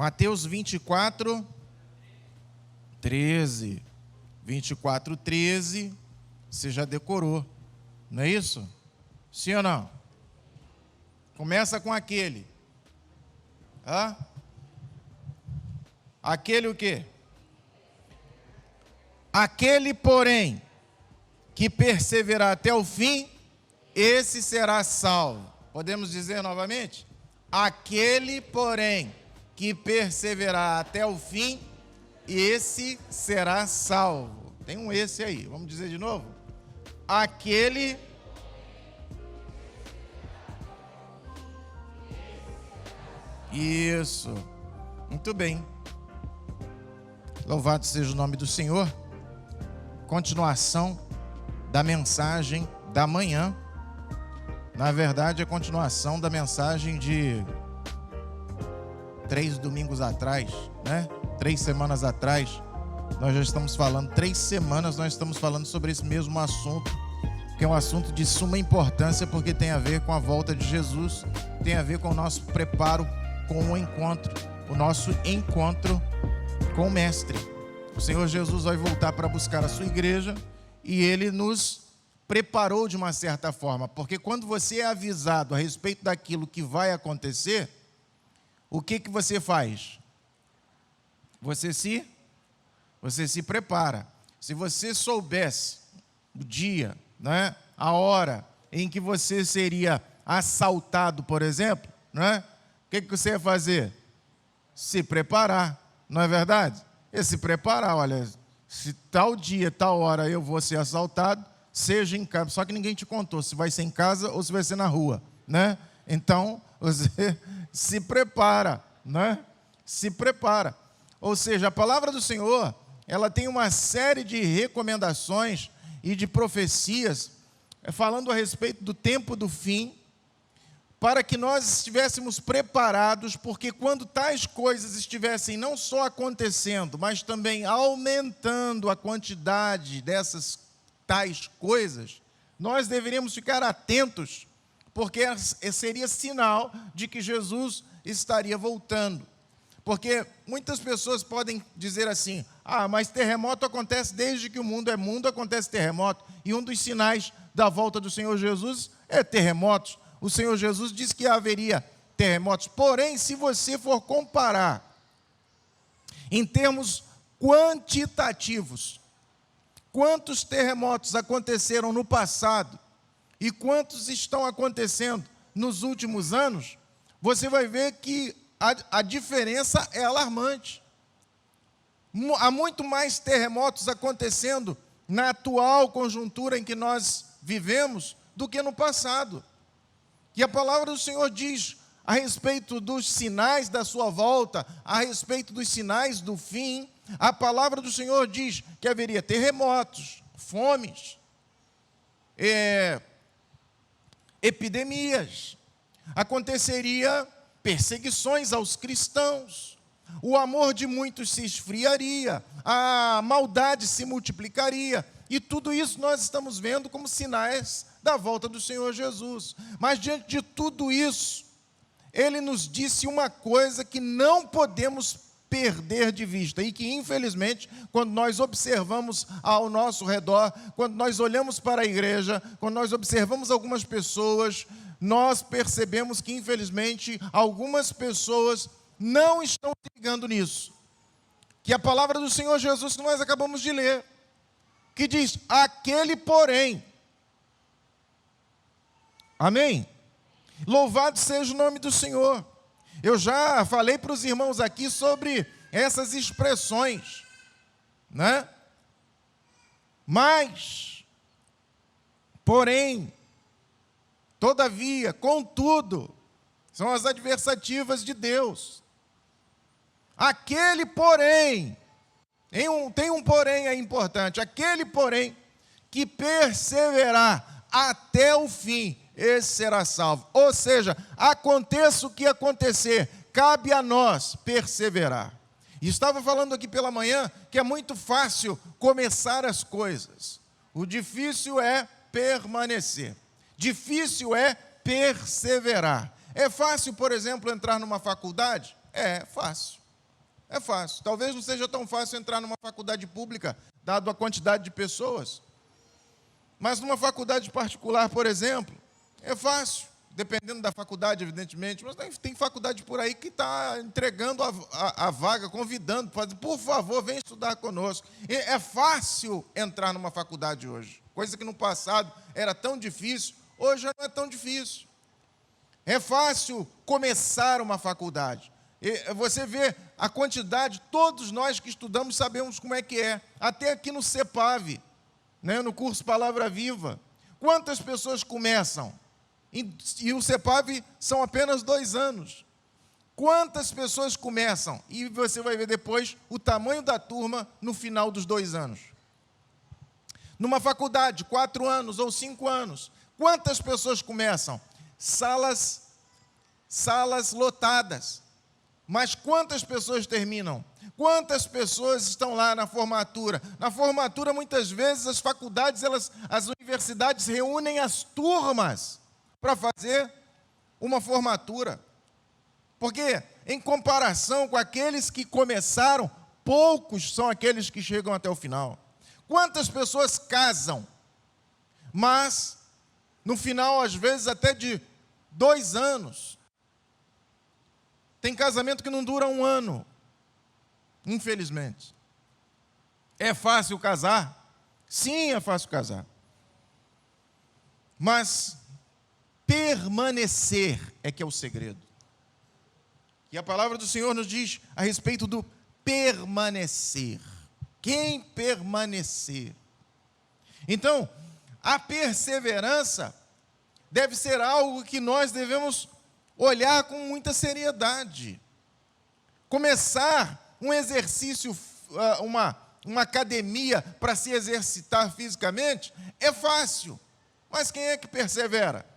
Mateus 24, 13. 24, 13, você já decorou, não é isso? Sim ou não? Começa com aquele. Hã? Aquele o quê? Aquele, porém, que perseverar até o fim, esse será salvo. Podemos dizer novamente? Aquele, porém, que perseverar até o fim, esse será salvo. Tem um esse aí, vamos dizer de novo? Aquele... Isso. Muito bem. Louvado seja o nome do Senhor. Continuação da mensagem da manhã. Na verdade, a continuação da mensagem de 3 domingos atrás, né? 3 semanas atrás. Nós já estamos falando, 3 semanas nós estamos falando sobre esse mesmo assunto, que é um assunto de suma importância, porque tem a ver com a volta de Jesus, tem a ver com o nosso preparo com o encontro, o nosso encontro com o Mestre. O Senhor Jesus vai voltar para buscar a sua igreja e Ele nos preparou de uma certa forma, porque quando você é avisado a respeito daquilo que vai acontecer, o que você faz? Você se prepara. Se você soubesse o dia, né, a hora em que você seria assaltado, por exemplo, né, o que você ia fazer? Se preparar, não é verdade? E se preparar, olha, se tal dia, tal hora eu vou ser assaltado, seja em casa, só que ninguém te contou se vai ser em casa ou se vai ser na rua, né? Então, você se prepara, né? Se prepara. Ou seja, a palavra do Senhor, ela tem uma série de recomendações e de profecias falando a respeito do tempo do fim, para que nós estivéssemos preparados, porque quando tais coisas estivessem não só acontecendo, mas também aumentando a quantidade dessas tais coisas, nós deveríamos ficar atentos, porque seria sinal de que Jesus estaria voltando. Porque muitas pessoas podem dizer assim, mas terremoto acontece desde que o mundo é mundo, acontece terremoto. E um dos sinais da volta do Senhor Jesus é terremotos. O Senhor Jesus disse que haveria terremotos. Porém, se você for comparar em termos quantitativos, quantos terremotos aconteceram no passado e quantos estão acontecendo nos últimos anos, você vai ver que a diferença é alarmante. Há muito mais terremotos acontecendo na atual conjuntura em que nós vivemos do que no passado. E a palavra do Senhor diz a respeito dos sinais da sua volta, a respeito dos sinais do fim, a palavra do Senhor diz que haveria terremotos, fomes, epidemias, aconteceria perseguições aos cristãos, o amor de muitos se esfriaria, a maldade se multiplicaria, e tudo isso nós estamos vendo como sinais da volta do Senhor Jesus. Mas diante de tudo isso, Ele nos disse uma coisa que não podemos perder de vista, e que infelizmente, quando nós observamos ao nosso redor, quando nós olhamos para a igreja, quando nós observamos algumas pessoas, nós percebemos que infelizmente algumas pessoas não estão se ligando nisso. Que a palavra do Senhor Jesus que nós acabamos de ler, que diz, aquele porém. Amém? Louvado seja o nome do Senhor. Eu já falei para os irmãos aqui sobre essas expressões, né? Mas, porém, todavia, contudo, são as adversativas de Deus. Aquele porém, tem um porém aí importante, aquele porém que perseverar até o fim, esse será salvo. Ou seja, aconteça o que acontecer, cabe a nós perseverar. E estava falando aqui pela manhã que é muito fácil começar as coisas. O difícil é permanecer. Difícil é perseverar. É fácil, por exemplo, entrar numa faculdade? É fácil. É fácil. Talvez não seja tão fácil entrar numa faculdade pública, dado a quantidade de pessoas. Mas numa faculdade particular, por exemplo, é fácil. Dependendo da faculdade, evidentemente. Mas tem faculdade por aí que está entregando a vaga, convidando, por favor, vem estudar conosco. É fácil entrar numa faculdade hoje. Coisa que no passado era tão difícil, hoje já não é tão difícil. É fácil começar uma faculdade. Você vê a quantidade, todos nós que estudamos sabemos como é que é. Até aqui no CEPAV, né, no curso Palavra Viva. Quantas pessoas começam? E o CEPAV são apenas 2 anos. Quantas pessoas começam? E você vai ver depois o tamanho da turma no final dos 2 anos. Numa faculdade, 4 anos ou 5 anos. Quantas pessoas começam? Salas lotadas. Mas quantas pessoas terminam? Quantas pessoas estão lá na formatura? Na formatura, muitas vezes, as faculdades, as universidades reúnem as turmas para fazer uma formatura. Porque, em comparação com aqueles que começaram, poucos são aqueles que chegam até o final. Quantas pessoas casam? Mas, no final, às vezes, até de 2 anos. Tem casamento que não dura 1 ano, infelizmente. É fácil casar? Sim, é fácil casar. Mas permanecer é que é o segredo. E a palavra do Senhor nos diz a respeito do permanecer. Quem permanecer? Então, a perseverança deve ser algo que nós devemos olhar com muita seriedade. Começar um exercício, uma academia para se exercitar fisicamente, é fácil. Mas quem é que persevera?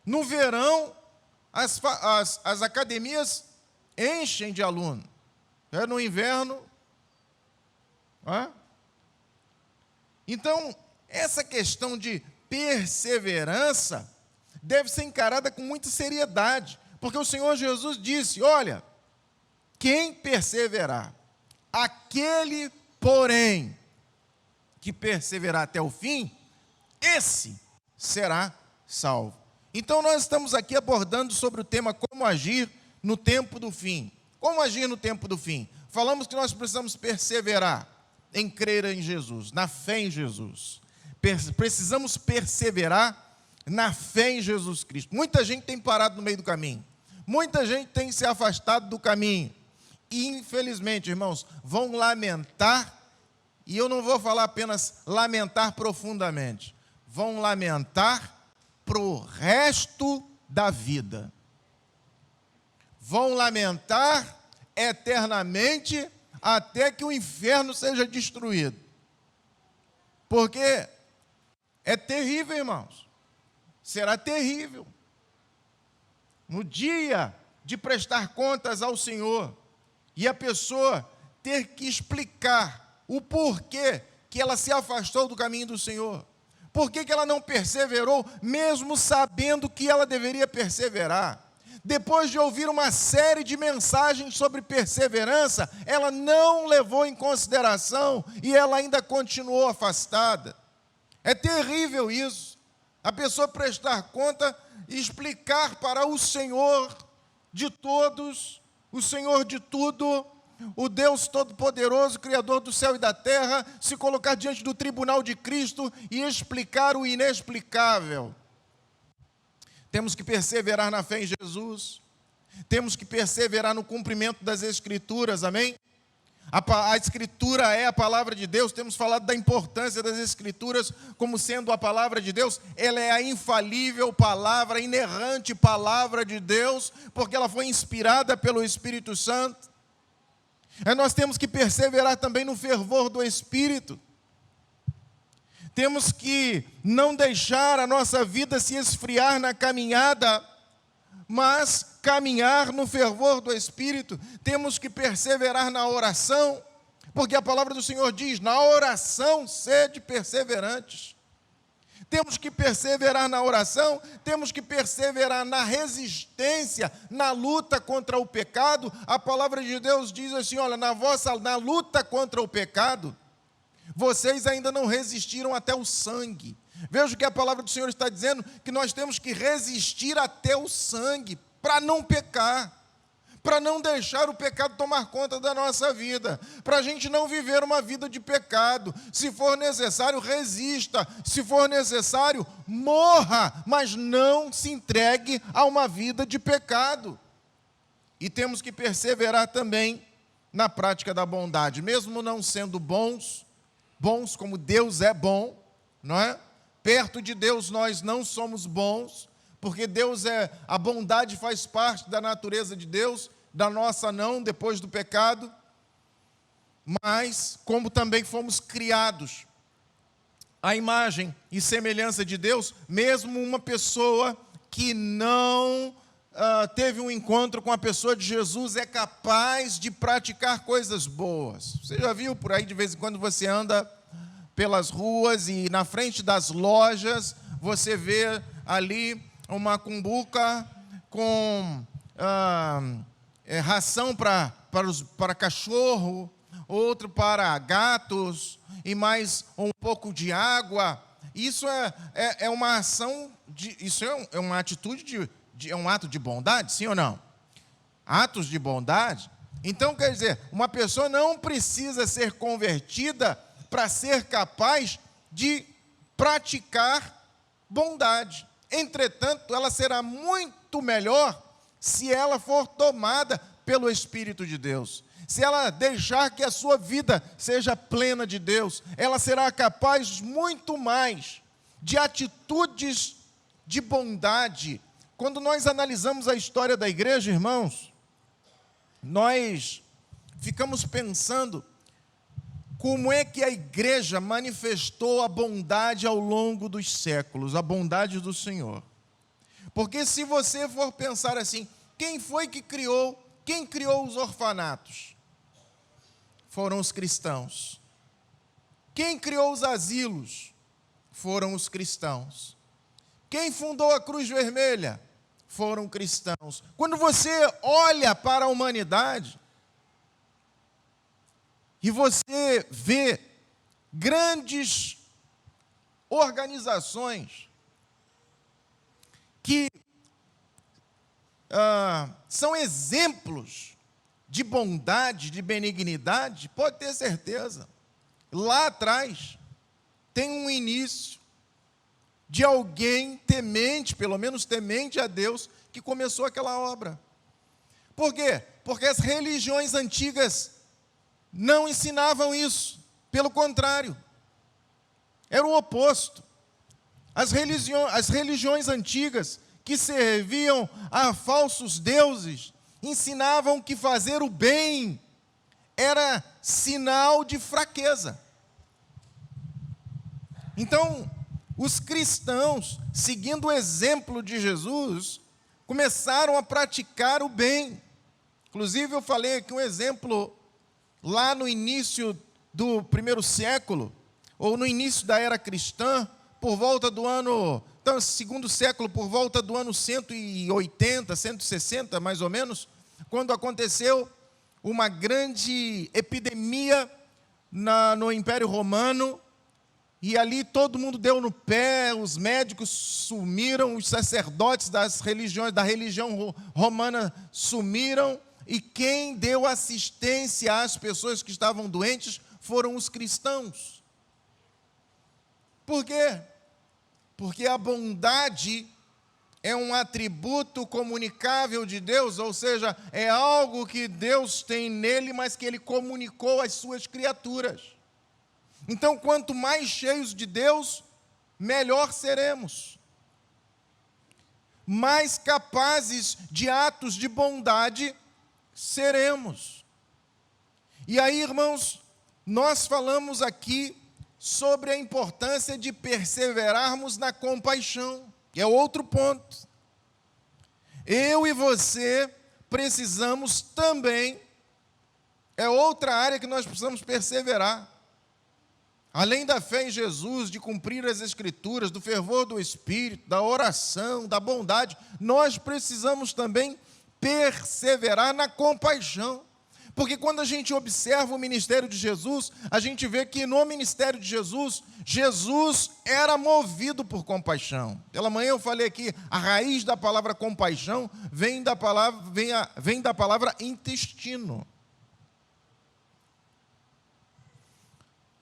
No verão, as academias enchem de aluno. No inverno. Então, essa questão de perseverança deve ser encarada com muita seriedade, porque o Senhor Jesus disse, olha, quem perseverar, aquele, porém, que perseverar até o fim, esse será salvo. Então nós estamos aqui abordando sobre o tema como agir no tempo do fim. Como agir no tempo do fim? Falamos que nós precisamos perseverar em crer em Jesus, na fé em Jesus. Precisamos perseverar na fé em Jesus Cristo. Muita gente tem parado no meio do caminho. Muita gente tem se afastado do caminho. E, infelizmente, irmãos, vão lamentar, e eu não vou falar apenas lamentar profundamente, vão lamentar pro resto da vida. Vão lamentar eternamente até que o inferno seja destruído. Porque é terrível, irmãos. Será terrível. No dia de prestar contas ao Senhor, e a pessoa ter que explicar o porquê que ela se afastou do caminho do Senhor. Por que ela não perseverou, mesmo sabendo que ela deveria perseverar? Depois de ouvir uma série de mensagens sobre perseverança, ela não levou em consideração e ela ainda continuou afastada. É terrível isso. A pessoa prestar conta e explicar para o Senhor de todos, o Senhor de tudo, o Deus Todo-Poderoso, Criador do céu e da terra, se colocar diante do tribunal de Cristo e explicar o inexplicável. Temos que perseverar na fé em Jesus, temos que perseverar no cumprimento das Escrituras, amém? A Escritura é a palavra de Deus, temos falado da importância das Escrituras como sendo a palavra de Deus. Ela é a infalível palavra, a inerrante palavra de Deus, porque ela foi inspirada pelo Espírito Santo. Nós temos que perseverar também no fervor do Espírito. Temos que não deixar a nossa vida se esfriar na caminhada, mas caminhar no fervor do Espírito. Temos que perseverar na oração, porque a palavra do Senhor diz, na oração sede perseverantes. temos que perseverar na oração, temos que perseverar na resistência, na luta contra o pecado. A palavra de Deus diz assim, olha, na luta contra o pecado, vocês ainda não resistiram até o sangue. Veja o que a palavra do Senhor está dizendo, que nós temos que resistir até o sangue, para não pecar, para não deixar o pecado tomar conta da nossa vida, para a gente não viver uma vida de pecado. Se for necessário, resista. Se for necessário, morra, mas não se entregue a uma vida de pecado. E temos que perseverar também na prática da bondade, mesmo não sendo bons como Deus é bom, não é? Perto de Deus nós não somos bons, porque a bondade faz parte da natureza de Deus, da nossa não, depois do pecado, mas como também fomos criados à imagem e semelhança de Deus, mesmo uma pessoa que não teve um encontro com a pessoa de Jesus é capaz de praticar coisas boas. Você já viu por aí, de vez em quando você anda pelas ruas e na frente das lojas, você vê ali uma cumbuca com ração para cachorro, outro para gatos, e mais um pouco de água. Isso é uma ação, isso é uma atitude, é um ato de bondade, sim ou não? Atos de bondade. Então, quer dizer, uma pessoa não precisa ser convertida para ser capaz de praticar bondade. Entretanto, ela será muito melhor se ela for tomada pelo Espírito de Deus. Se ela deixar que a sua vida seja plena de Deus, ela será capaz muito mais de atitudes de bondade. Quando nós analisamos a história da igreja, irmãos, nós ficamos pensando como é que a igreja manifestou a bondade ao longo dos séculos, a bondade do Senhor. Porque se você for pensar assim, quem criou os orfanatos? Foram os cristãos. Quem criou os asilos? Foram os cristãos. Quem fundou a Cruz Vermelha? Foram cristãos. Quando você olha para a humanidade e você vê grandes organizações que são exemplos de bondade, de benignidade, pode ter certeza, lá atrás tem um início de alguém temente, pelo menos temente a Deus, que começou aquela obra. Por quê? Porque as religiões antigas não ensinavam isso, pelo contrário, era o oposto. As religiões antigas que serviam a falsos deuses ensinavam que fazer o bem era sinal de fraqueza. Então, os cristãos, seguindo o exemplo de Jesus, começaram a praticar o bem. Inclusive, eu falei aqui um exemplo lá no início do primeiro século, ou no início da era cristã, por volta do ano, então, segundo século, por volta do ano 180, 160, mais ou menos, quando aconteceu uma grande epidemia no Império Romano, e ali todo mundo deu no pé, os médicos sumiram, os sacerdotes da religião romana sumiram, e quem deu assistência às pessoas que estavam doentes foram os cristãos. Por quê? Porque a bondade é um atributo comunicável de Deus, ou seja, é algo que Deus tem nele, mas que Ele comunicou às suas criaturas. Então, quanto mais cheios de Deus, melhor seremos. Mais capazes de atos de bondade seremos. E aí, irmãos, nós falamos aqui sobre a importância de perseverarmos na compaixão, que é outro ponto. Eu e você precisamos também, é outra área que nós precisamos perseverar. Além da fé em Jesus, de cumprir as Escrituras, do fervor do Espírito, da oração, da bondade, nós precisamos também perseverar na compaixão. Porque quando a gente observa o ministério de Jesus, a gente vê que no ministério de Jesus, Jesus era movido por compaixão. Pela manhã eu falei aqui, a raiz da palavra compaixão vem da palavra intestino.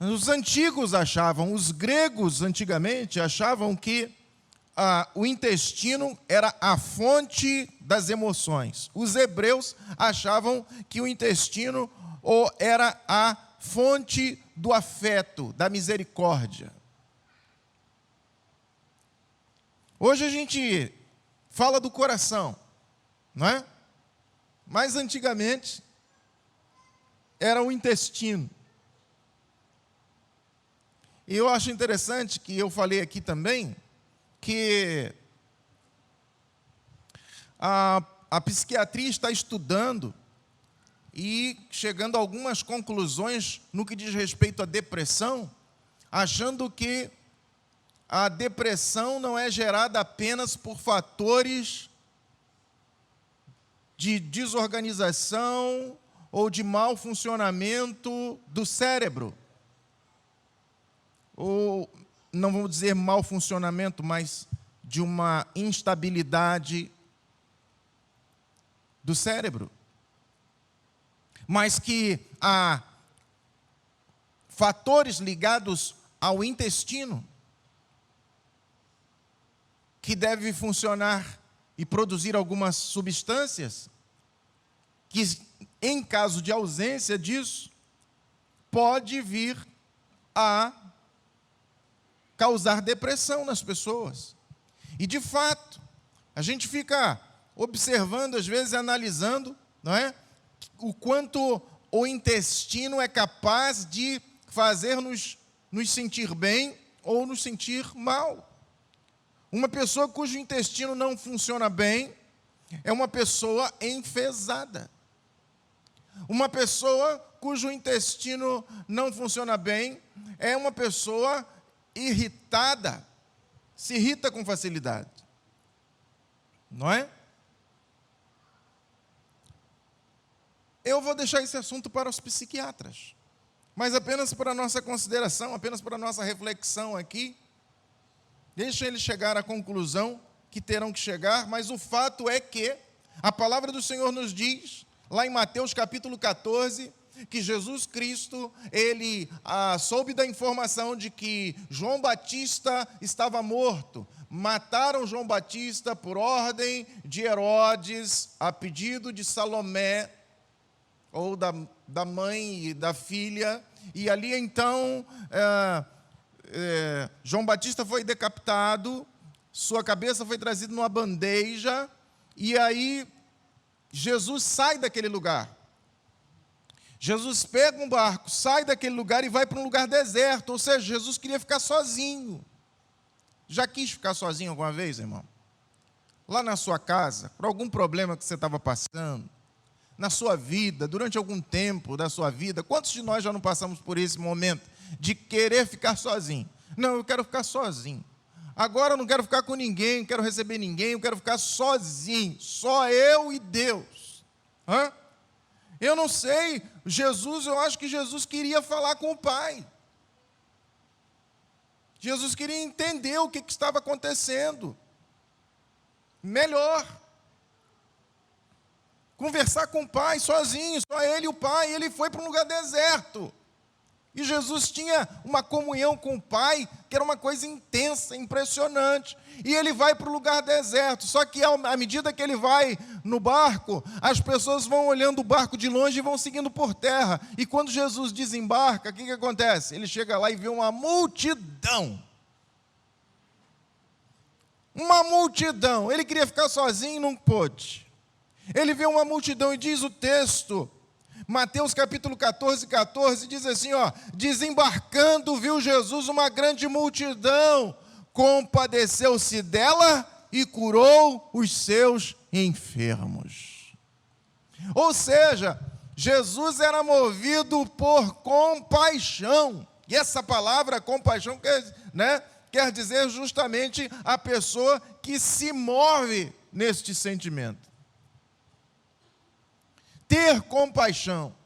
Os antigos achavam, os gregos antigamente achavam que o intestino era a fonte das emoções. Os hebreus achavam que o intestino era a fonte do afeto, da misericórdia. Hoje a gente fala do coração, não é? Mas antigamente era o intestino. E eu acho interessante que eu falei aqui também que a psiquiatria está estudando e chegando a algumas conclusões no que diz respeito à depressão, achando que a depressão não é gerada apenas por fatores de desorganização ou de mau funcionamento do cérebro, ou não vamos dizer mau funcionamento, mas de uma instabilidade do cérebro. Mas que há fatores ligados ao intestino que devem funcionar e produzir algumas substâncias que, em caso de ausência disso, pode vir a causar depressão nas pessoas. E, de fato, a gente fica observando, às vezes, analisando, não é? O quanto o intestino é capaz de fazer-nos nos sentir bem ou nos sentir mal. Uma pessoa cujo intestino não funciona bem é uma pessoa enfesada. Uma pessoa cujo intestino não funciona bem é uma pessoa irritada, se irrita com facilidade, não é? Eu vou deixar esse assunto para os psiquiatras, mas apenas para a nossa consideração, apenas para a nossa reflexão aqui. Deixa eles chegar à conclusão que terão que chegar, mas o fato é que a palavra do Senhor nos diz, lá em Mateus capítulo 14, que Jesus Cristo, ele soube da informação de que João Batista estava morto. Mataram João Batista por ordem de Herodes, a pedido de Salomé, ou da mãe e da filha. E ali então, João Batista foi decapitado, sua cabeça foi trazida numa bandeja, e aí Jesus sai daquele lugar. Jesus pega um barco, sai daquele lugar e vai para um lugar deserto, ou seja, Jesus queria ficar sozinho. Já quis ficar sozinho alguma vez, irmão? Lá na sua casa, por algum problema que você estava passando, na sua vida, durante algum tempo da sua vida, quantos de nós já não passamos por esse momento de querer ficar sozinho? Não, eu quero ficar sozinho. Agora eu não quero ficar com ninguém, não quero receber ninguém, eu quero ficar sozinho, só eu e Deus. Eu não sei, eu acho que Jesus queria falar com o Pai. Jesus queria entender o que estava acontecendo. Melhor. Conversar com o Pai sozinho, só ele e o Pai. Ele foi para um lugar deserto. E Jesus tinha uma comunhão com o Pai, que era uma coisa intensa, impressionante. E ele vai para o lugar deserto. Só que à medida que ele vai no barco, as pessoas vão olhando o barco de longe e vão seguindo por terra. E quando Jesus desembarca, o que acontece? Ele chega lá e vê uma multidão. Uma multidão. Ele queria ficar sozinho e não pôde. Ele vê uma multidão e diz o texto, Mateus capítulo 14, diz assim, desembarcando, viu Jesus uma grande multidão, compadeceu-se dela e curou os seus enfermos. Ou seja, Jesus era movido por compaixão. E essa palavra compaixão quer dizer justamente a pessoa que se move neste sentimento. Ter compaixão,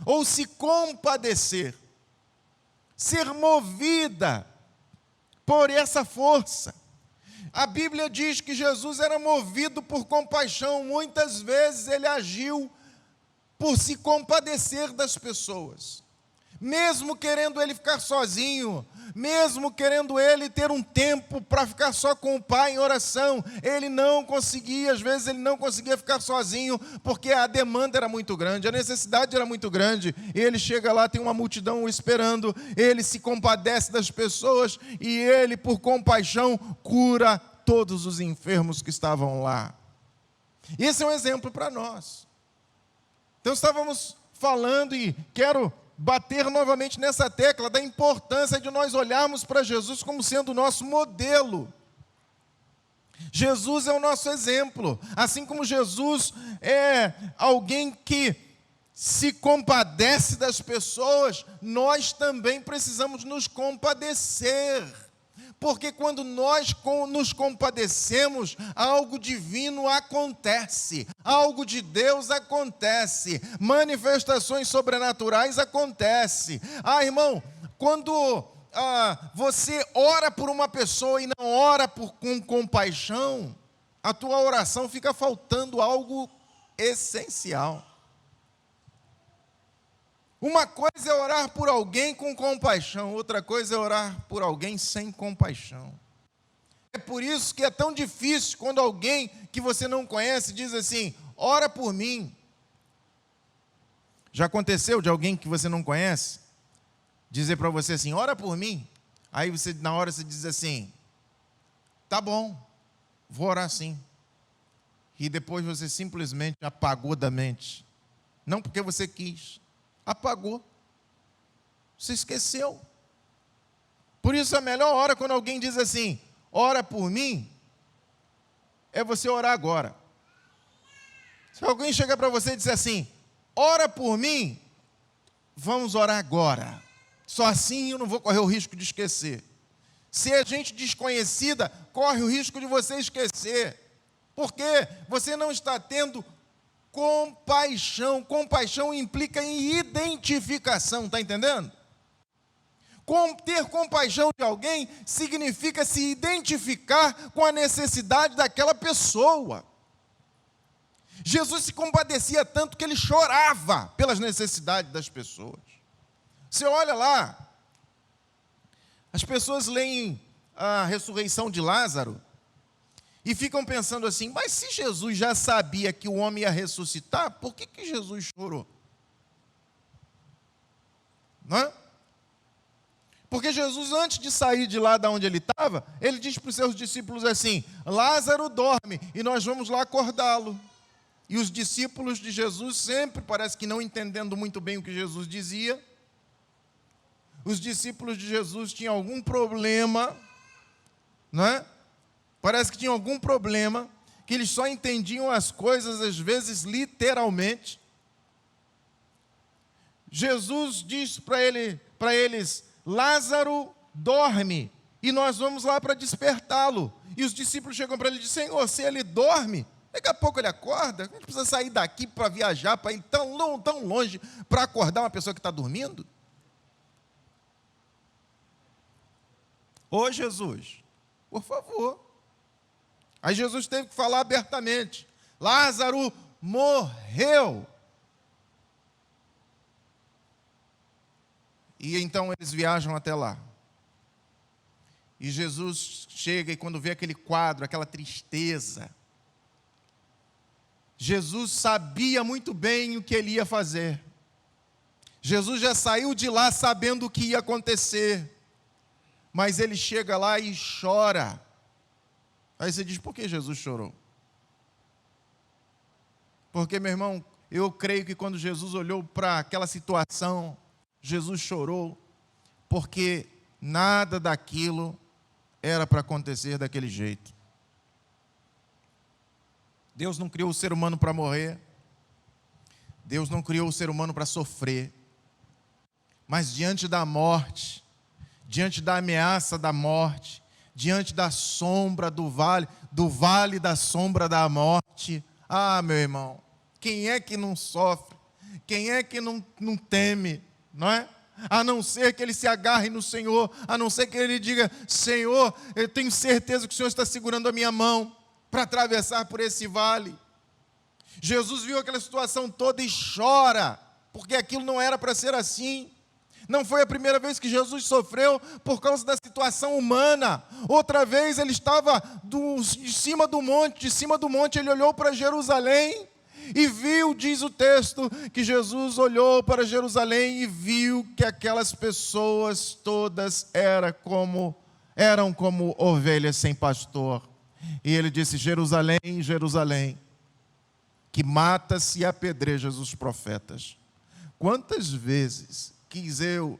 ou se compadecer, ser movida por essa força. A Bíblia diz que Jesus era movido por compaixão. Muitas vezes ele agiu por se compadecer das pessoas. Mesmo querendo ele ficar sozinho, mesmo querendo ele ter um tempo para ficar só com o Pai em oração, ele não conseguia, às vezes ele não conseguia ficar sozinho, porque a demanda era muito grande, a necessidade era muito grande. Ele chega lá, tem uma multidão o esperando, ele se compadece das pessoas e ele, por compaixão, cura todos os enfermos que estavam lá. Esse é um exemplo para nós. Então estávamos falando e quero bater novamente nessa tecla da importância de nós olharmos para Jesus como sendo o nosso modelo. Jesus é o nosso exemplo. Assim como Jesus é alguém que se compadece das pessoas, nós também precisamos nos compadecer. Porque quando nós nos compadecemos, algo divino acontece, algo de Deus acontece, manifestações sobrenaturais acontecem. Irmão, quando você ora por uma pessoa e não ora com compaixão, a tua oração fica faltando algo essencial. Uma coisa é orar por alguém com compaixão, outra coisa é orar por alguém sem compaixão. É por isso que é tão difícil quando alguém que você não conhece diz assim: ora por mim. Já aconteceu de alguém que você não conhece dizer para você assim: ora por mim? Aí você, na hora, você diz assim: tá bom, vou orar sim. E depois você simplesmente apagou da mente. Não porque você quis. Apagou, você esqueceu. Por isso a melhor hora quando alguém diz assim: ora por mim, é você orar agora. Se alguém chega para você e diz assim: ora por mim, vamos orar agora. Só assim eu não vou correr o risco de esquecer. Se é gente desconhecida, corre o risco de você esquecer, porque você não está tendo compaixão. Compaixão implica em identificação, está entendendo? Ter compaixão de alguém significa se identificar com a necessidade daquela pessoa. Jesus se compadecia tanto que ele chorava pelas necessidades das pessoas. Você olha lá, as pessoas leem a ressurreição de Lázaro e ficam pensando assim: mas se Jesus já sabia que o homem ia ressuscitar, por que Jesus chorou? Não é? Porque Jesus, antes de sair de lá de onde ele estava, ele diz para os seus discípulos assim: Lázaro dorme e nós vamos lá acordá-lo. E os discípulos de Jesus sempre, parece que não entendendo muito bem o que Jesus dizia, os discípulos de Jesus tinham algum problema, não é? Parece que tinham algum problema, que eles só entendiam as coisas, às vezes, literalmente. Jesus diz para eles: Lázaro dorme, e nós vamos lá para despertá-lo. E os discípulos chegam para ele e dizem: Senhor, se ele dorme, daqui a pouco ele acorda. A gente precisa sair daqui para viajar, para ir tão longe, para acordar uma pessoa que está dormindo? Ô Jesus, por favor. Aí Jesus teve que falar abertamente: Lázaro morreu. E então eles viajam até lá. E Jesus chega e quando vê aquele quadro, aquela tristeza, Jesus sabia muito bem o que ele ia fazer. Jesus já saiu de lá sabendo o que ia acontecer. Mas ele chega lá e chora. Aí você diz: por que Jesus chorou? Porque, meu irmão, eu creio que quando Jesus olhou para aquela situação, Jesus chorou, porque nada daquilo era para acontecer daquele jeito. Deus não criou o ser humano para morrer. Deus não criou o ser humano para sofrer. Mas diante da morte, diante da ameaça da morte, diante da sombra do vale da sombra da morte, meu irmão, quem é que não sofre? Quem é que não teme, não é? A não ser que ele se agarre no Senhor, a não ser que ele diga: Senhor, eu tenho certeza que o Senhor está segurando a minha mão para atravessar por esse vale. Jesus viu aquela situação toda e chora, porque aquilo não era para ser assim. Não foi a primeira vez que Jesus sofreu por causa da situação humana. Outra vez ele estava de cima do monte ele olhou para Jerusalém e viu, diz o texto, que Jesus olhou para Jerusalém e viu que aquelas pessoas todas eram como ovelhas sem pastor. E ele disse: Jerusalém, Jerusalém, que matas e apedrejas os profetas. Quantas vezes quis eu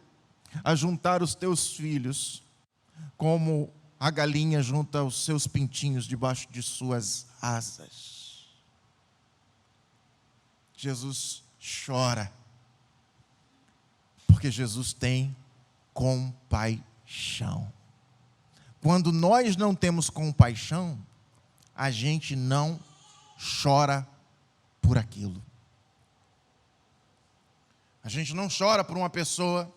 ajuntar os teus filhos como a galinha junta os seus pintinhos debaixo de suas asas. Jesus chora, porque Jesus tem compaixão. Quando nós não temos compaixão, a gente não chora por aquilo. A gente não chora por uma pessoa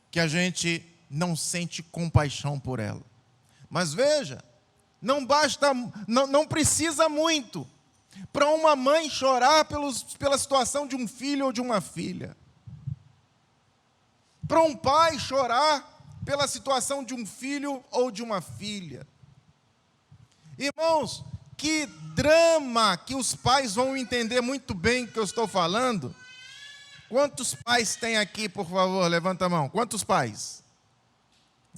que a gente não sente compaixão por ela. Mas veja, não precisa muito para uma mãe chorar pela situação de um filho ou de uma filha. Para um pai chorar pela situação de um filho ou de uma filha. Irmãos, que drama que os pais vão entender muito bem o que eu estou falando. Quantos pais tem aqui, por favor? Levanta a mão. Quantos pais?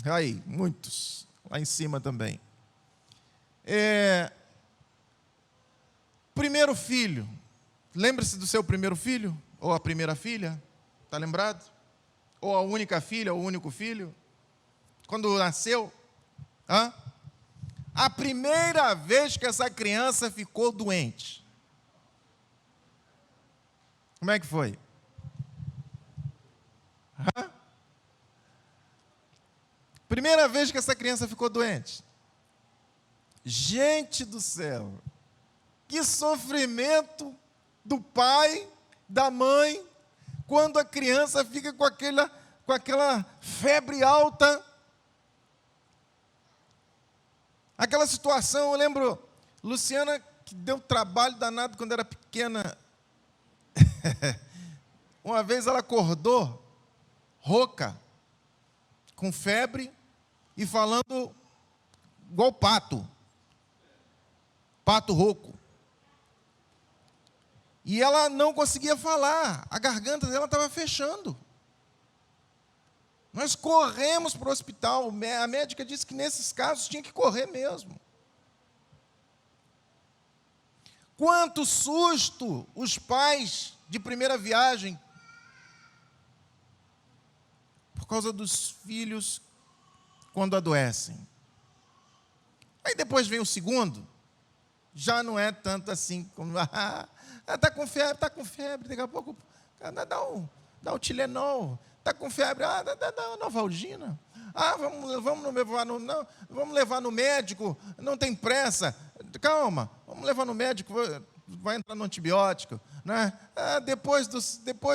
Aí, muitos. Lá em cima também. Primeiro filho. Lembra-se do seu primeiro filho? Ou a primeira filha? Está lembrado? Ou a única filha, ou o único filho? Quando nasceu? A primeira vez que essa criança ficou doente. Como é que foi? Primeira vez que essa criança ficou doente. Gente do céu, que sofrimento do pai, da mãe, quando a criança fica com aquela febre alta. Aquela situação, eu lembro, Luciana, que deu trabalho danado quando era pequena. Uma vez ela acordou, rouca, com febre e falando igual pato rouco. E ela não conseguia falar, a garganta dela estava fechando. Nós corremos para o hospital, a médica disse que nesses casos tinha que correr mesmo. Quanto susto os pais de primeira viagem, por causa dos filhos, quando adoecem. Aí depois vem o segundo, já não é tanto assim, como, está com febre, daqui a pouco, dá um Tilenol, está com febre, dá uma Novalgina, vamos levar no médico, não tem pressa, calma, vamos levar no médico, vai entrar no antibiótico, né? Depois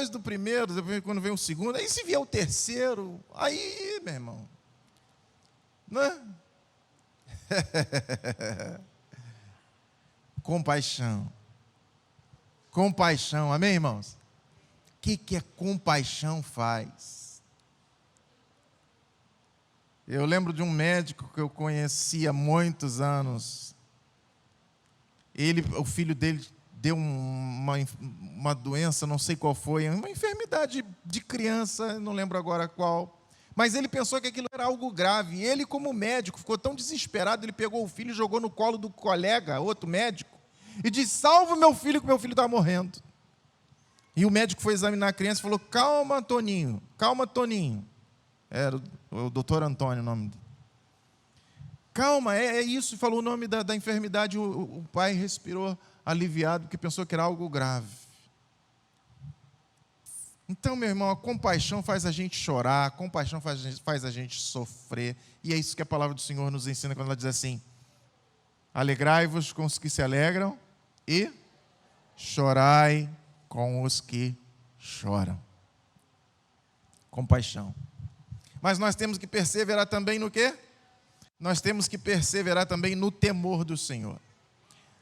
do primeiro, depois, quando vem o segundo, aí se vier o terceiro, aí, meu irmão, né? Compaixão, amém, irmãos? O que a compaixão faz? Eu lembro de um médico que eu conheci há muitos anos. O filho dele deu uma doença, não sei qual foi, uma enfermidade de criança, não lembro agora qual. Mas ele pensou que aquilo era algo grave. E ele, como médico, ficou tão desesperado, ele pegou o filho e jogou no colo do colega, outro médico, e disse: salva meu filho, que meu filho está morrendo. E o médico foi examinar a criança e falou: calma, Toninho. Era o doutor Antônio o nome dele. Calma, é isso. E falou o nome da enfermidade. O pai respirou aliviado, porque pensou que era algo grave. Então, meu irmão, a compaixão faz a gente chorar, a compaixão faz a gente sofrer, e é isso que a palavra do Senhor nos ensina quando ela diz assim: alegrai-vos com os que se alegram e chorai com os que choram. Compaixão. Mas nós temos que perseverar também no quê? Nós temos que perseverar também no temor do Senhor.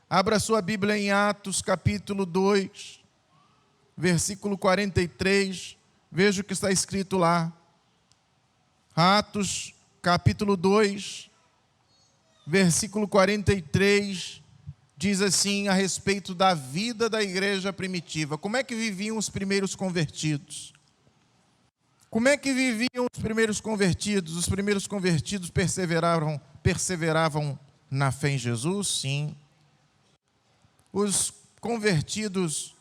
Abra sua Bíblia em Atos capítulo 2, versículo 43, veja o que está escrito lá. Atos capítulo 2, versículo 43, diz assim a respeito da vida da igreja primitiva. Como é que viviam os primeiros convertidos? Como é que viviam os primeiros convertidos? Os primeiros convertidos perseveravam na fé em Jesus? Sim. Os convertidos,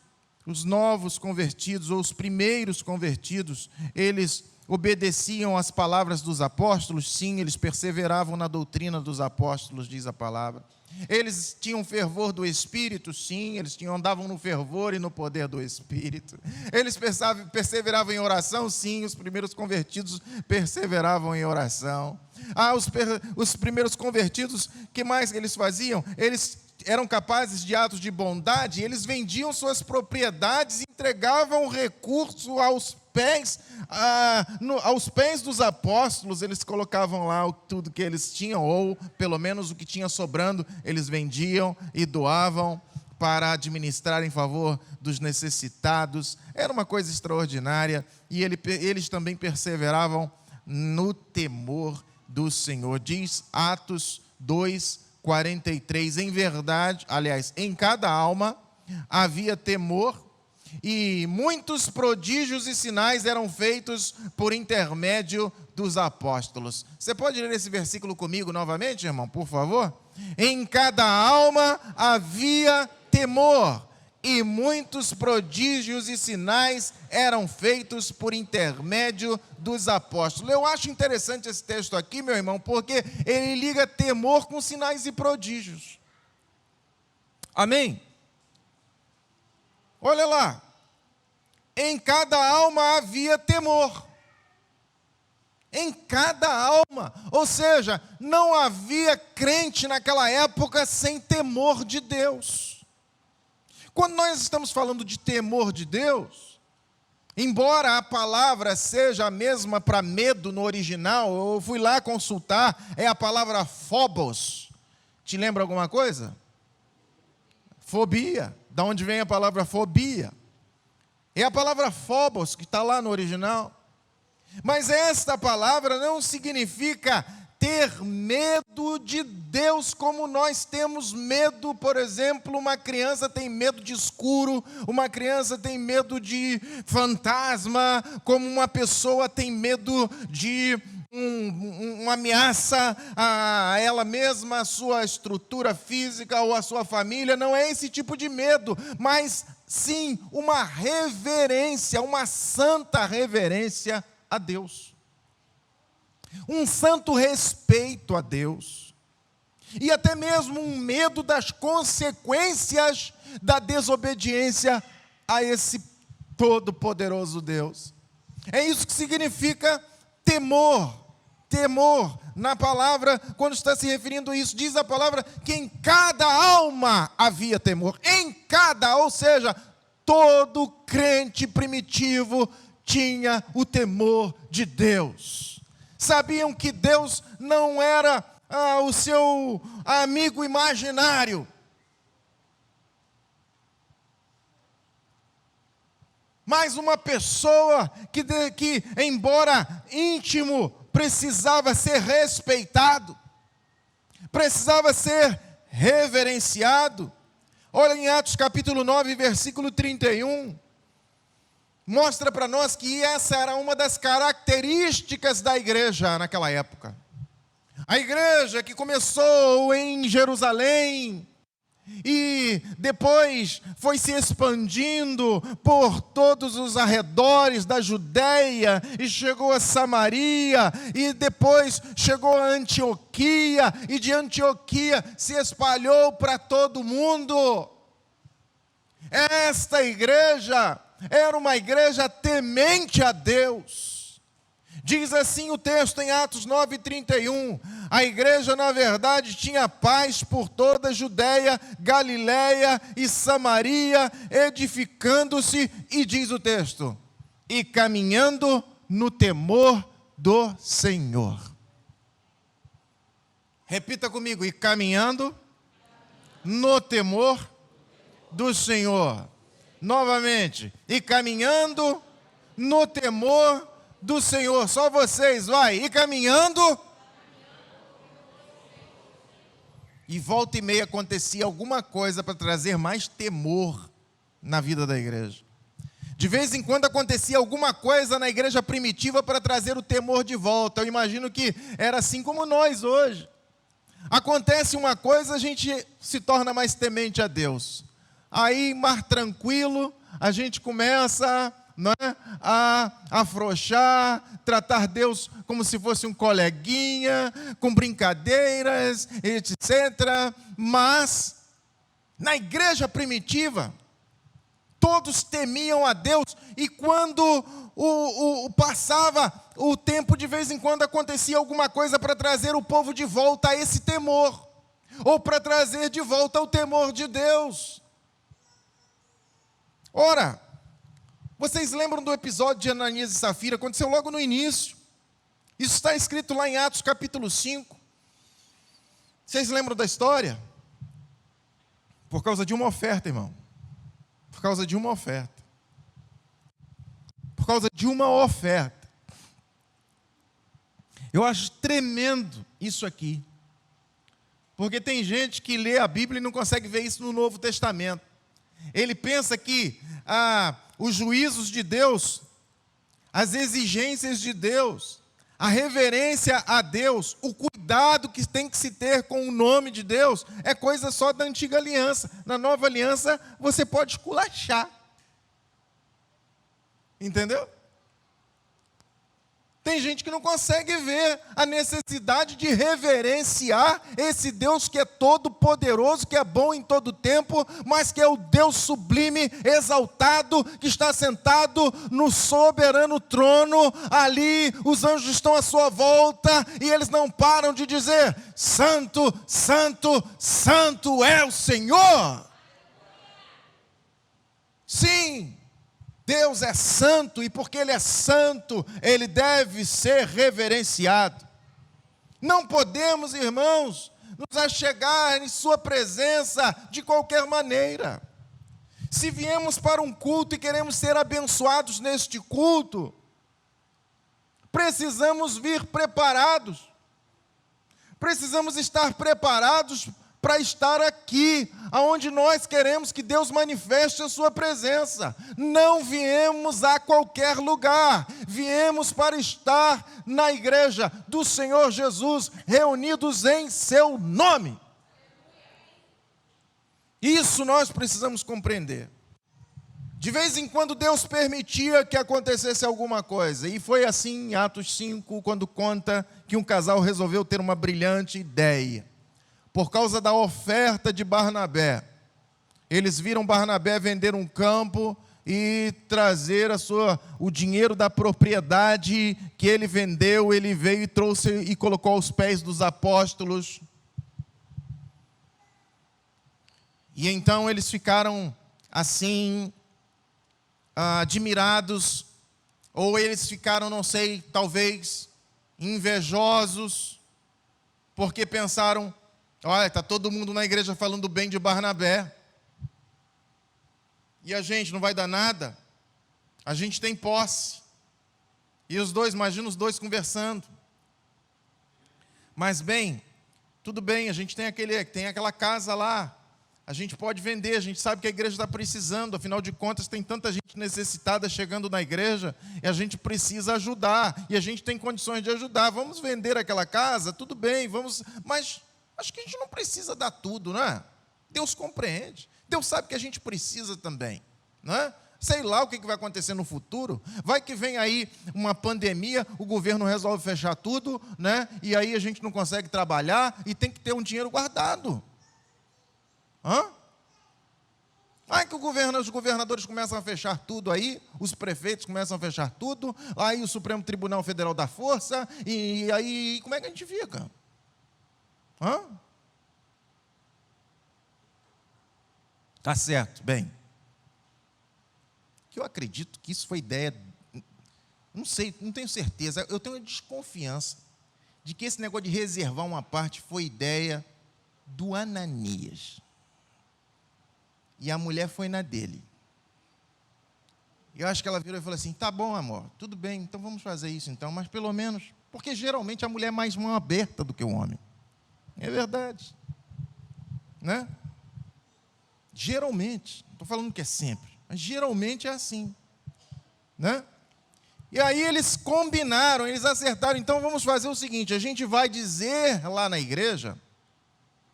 os novos convertidos, ou os primeiros convertidos, eles obedeciam às palavras dos apóstolos? Sim, eles perseveravam na doutrina dos apóstolos, diz a palavra. Eles tinham fervor do Espírito? Sim, eles andavam no fervor e no poder do Espírito. Eles perseveravam em oração? Sim, os primeiros convertidos perseveravam em oração. Os primeiros convertidos, que mais eles faziam? Eles eram capazes de atos de bondade, eles vendiam suas propriedades e entregavam recurso aos pés dos apóstolos. Eles colocavam lá tudo que eles tinham, ou pelo menos o que tinha sobrando, eles vendiam e doavam para administrar em favor dos necessitados. Era uma coisa extraordinária, e eles também perseveravam no temor do Senhor. Diz Atos 2:43, em verdade, aliás, em cada alma havia temor, e muitos prodígios e sinais eram feitos por intermédio dos apóstolos. Você pode ler esse versículo comigo novamente, irmão, por favor? Em cada alma havia temor, e muitos prodígios e sinais eram feitos por intermédio dos apóstolos. Eu acho interessante esse texto aqui, meu irmão, porque ele liga temor com sinais e prodígios. Amém? Olha lá, em cada alma havia temor. Em cada alma, ou seja, não havia crente naquela época sem temor de Deus. Quando nós estamos falando de temor de Deus, embora a palavra seja a mesma para medo no original, eu fui lá consultar, é a palavra phobos. Te lembra alguma coisa? Fobia. Da onde vem a palavra fobia? É a palavra phobos, que está lá no original. Mas esta palavra não significa ter medo de Deus como nós temos medo. Por exemplo, uma criança tem medo de escuro, uma criança tem medo de fantasma, como uma pessoa tem medo de uma ameaça a ela mesma, a sua estrutura física ou a sua família. Não é esse tipo de medo, mas sim uma reverência, uma santa reverência a Deus, um santo respeito a Deus, e até mesmo um medo das consequências da desobediência a esse todo-poderoso Deus. É isso que significa temor. Temor, na palavra, quando está se referindo a isso, diz a palavra que em cada alma havia temor. Em cada, ou seja, todo crente primitivo tinha o temor de Deus. Sabiam que Deus não era o seu amigo imaginário, mas uma pessoa que embora íntimo, precisava ser respeitado, precisava ser reverenciado. Olha em Atos capítulo 9, versículo 31. Mostra para nós que essa era uma das características da igreja naquela época. A igreja que começou em Jerusalém e depois foi se expandindo por todos os arredores da Judéia e chegou a Samaria e depois chegou a Antioquia e de Antioquia se espalhou para todo o mundo. Esta igreja era uma igreja temente a Deus. Diz assim o texto em Atos 9:31, a igreja na verdade tinha paz por toda a Judéia, Galiléia e Samaria, edificando-se, e diz o texto, e caminhando no temor do Senhor. Repita comigo, e caminhando no temor do Senhor. Novamente, e caminhando no temor do Senhor. Só vocês, vai. E caminhando. E volta e meia acontecia alguma coisa para trazer mais temor na vida da igreja. De vez em quando acontecia alguma coisa na igreja primitiva para trazer o temor de volta. Eu imagino que era assim como nós hoje. Acontece uma coisa, a gente se torna mais temente a Deus. Aí, mar tranquilo, a gente começa, não é, a afrouxar, tratar Deus como se fosse um coleguinha, com brincadeiras, etc. Mas, na igreja primitiva, todos temiam a Deus, e quando passava o tempo, de vez em quando acontecia alguma coisa para trazer o povo de volta a esse temor, ou para trazer de volta o temor de Deus. Ora, vocês lembram do episódio de Ananias e Safira? Aconteceu logo no início. Isso está escrito lá em Atos capítulo 5. Vocês lembram da história? Por causa de uma oferta, irmão. Por causa de uma oferta. Por causa de uma oferta. Eu acho tremendo isso aqui. Porque tem gente que lê a Bíblia e não consegue ver isso no Novo Testamento. Ele pensa que os juízos de Deus, as exigências de Deus, a reverência a Deus, o cuidado que tem que se ter com o nome de Deus, é coisa só da antiga aliança. Na nova aliança, você pode esculachar. Entendeu? Tem gente que não consegue ver a necessidade de reverenciar esse Deus que é todo poderoso, que é bom em todo tempo, mas que é o Deus sublime, exaltado, que está sentado no soberano trono. Ali os anjos estão à sua volta e eles não param de dizer: Santo, Santo, Santo é o Senhor. Sim, Deus é santo, e porque Ele é santo, Ele deve ser reverenciado. Não podemos, irmãos, nos achegar em sua presença de qualquer maneira. Se viemos para um culto e queremos ser abençoados neste culto, precisamos vir preparados. Precisamos estar preparados para estar aqui, aonde nós queremos que Deus manifeste a sua presença. Não viemos a qualquer lugar, viemos para estar na igreja do Senhor Jesus, reunidos em seu nome. Isso nós precisamos compreender. De vez em quando Deus permitia que acontecesse alguma coisa, e foi assim em Atos 5, quando conta que um casal resolveu ter uma brilhante ideia. Por causa da oferta de Barnabé, eles viram Barnabé vender um campo e trazer o dinheiro da propriedade que ele vendeu. Ele veio e trouxe e colocou aos pés dos apóstolos. E então eles ficaram assim, admirados, ou eles ficaram, não sei, talvez invejosos, porque pensaram: olha, está todo mundo na igreja falando bem de Barnabé, e a gente não vai dar nada. A gente tem posse. E os dois, imagina os dois conversando. Mas bem, tudo bem, a gente tem aquela casa lá, a gente pode vender, a gente sabe que a igreja está precisando, afinal de contas tem tanta gente necessitada chegando na igreja, e a gente precisa ajudar, e a gente tem condições de ajudar. Vamos vender aquela casa, tudo bem, vamos, mas acho que a gente não precisa dar tudo, não é? Deus compreende. Deus sabe que a gente precisa também, não é? Sei lá o que vai acontecer no futuro. Vai que vem aí uma pandemia, o governo resolve fechar tudo, né? E aí a gente não consegue trabalhar e tem que ter um dinheiro guardado. Aí que os governadores começam a fechar tudo aí, os prefeitos começam a fechar tudo, aí o Supremo Tribunal Federal dá força, e aí como é que a gente fica? Hã? Tá certo, bem. Que eu acredito que isso foi ideia, não sei, não tenho certeza, eu tenho uma desconfiança de que esse negócio de reservar uma parte foi ideia do Ananias. E a mulher foi na dele. Eu acho que ela virou e falou assim, tá bom, amor, tudo bem, então vamos fazer isso então, mas pelo menos, porque geralmente a mulher é mais mão aberta do que o homem. É verdade. Né? Geralmente, não estou falando que é sempre, mas geralmente é assim. Né? E aí eles combinaram, eles acertaram, então vamos fazer o seguinte, a gente vai dizer lá na igreja,